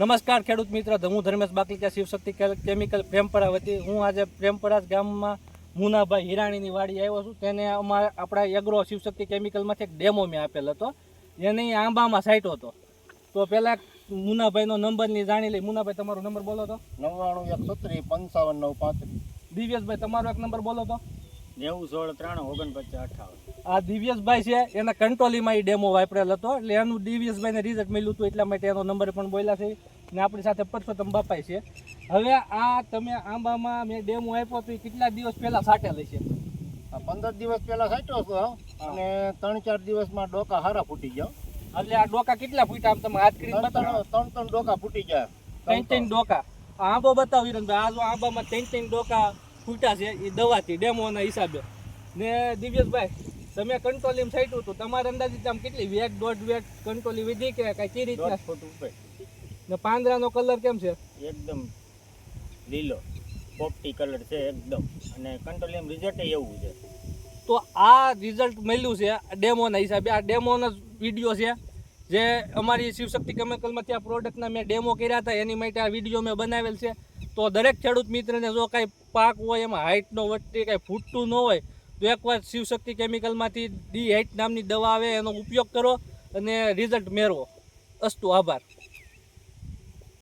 નમસ્કાર ખેડૂત મિત્ર, હું ધર્મેશ બાકલીકા શિવશક્તિ કેમિકલ પ્રેમપરા વતી હું આજે પ્રેમપરા ગામમાં મુનાભાઈ હિરાણીની વાડી આવ્યો છું. તેને આપણા એગ્રો શિવશક્તિ કેમિકલમાંથી એક ડેમો મેં આપેલ હતો, એની આંબામાં સાઈટો હતો. તો પહેલાં મુનાભાઈનો નંબરની જાણી લઈ. મુનાભાઈ, તમારો નંબર બોલો તો. 99 136 55 935. દિવ્યેશભાઈ, તમારો એક નંબર બોલો તો. 90 16 3 49 58. આ દિવ્યેશભાઈ છે, એના કંટ્રોલીમાં એ ડેમો વાપરેલ હતો, એટલે એનું દિવ્યેશભાઈને રિઝલ્ટ મળ્યું હતું, એટલા માટે એનો નંબર પણ બોલ્યા છે. ને આપણી સાથે પરસોત્તમ બાપાઈ છે. હવે આ તમે આંબામાં મેં ડેમો આપ્યો તો એ કેટલા દિવસ પહેલાં સાટેલ છે? 15 દિવસ પહેલા સાટ્યો હતો અને 3-4 દિવસમાં ડોકા હારા ફૂટી ગયા. એટલે આ ડોકા કેટલા ફૂટ્યા? આમ તમે હાથ કરી બતાવો. 3 ડોકા ફૂટી ગયા. 3 ડોકા. આ આંબો બતાવો વિરનભાઈ. આ જો આંબામાં 3 ડોકા ફૂટ્યા છે, એ દવાથી ડેમોના હિસાબે. ને દિવ્યેશભાઈ, તમે કંટ્રોલિંગ સાઈટું હતું, તમારે અંદાજિત આમ કેટલી વેટ, દોઢ વેટ કંટ્રોલિંગ વિધી કે કઈ રીતના? 1 ફૂટ ઉપર. ને પાંદડાનો કલર કેમ છે? એકદમ લીલો પોપટી કલર છે એકદમ, અને કંટ્રોલિંગ રિઝલ્ટ એવું છે. તો આ રિઝલ્ટ મળ્યું છે ડેમોના હિસાબે. આ ડેમોનો વિડીયો છે જે અમારી શિવશક્તિ કેમિકલમાંથી આ પ્રોડક્ટના મેં ડેમો કર્યા હતા, એની માટે આ વિડીયો મેં બનાવેલ છે. તો દરેક ખેડૂત મિત્રને જો કાંઈ પાક હોય એમાં હાઇટનો વચ્ચે કાંઈ ફૂટતું ન હોય તો એકવાર શિવશક્તિ કેમિકલમાંથી ડી હાઇટ નામની દવા આવે એનો ઉપયોગ કરો અને રિઝલ્ટ મેળવો. અસ્તુ, આભાર.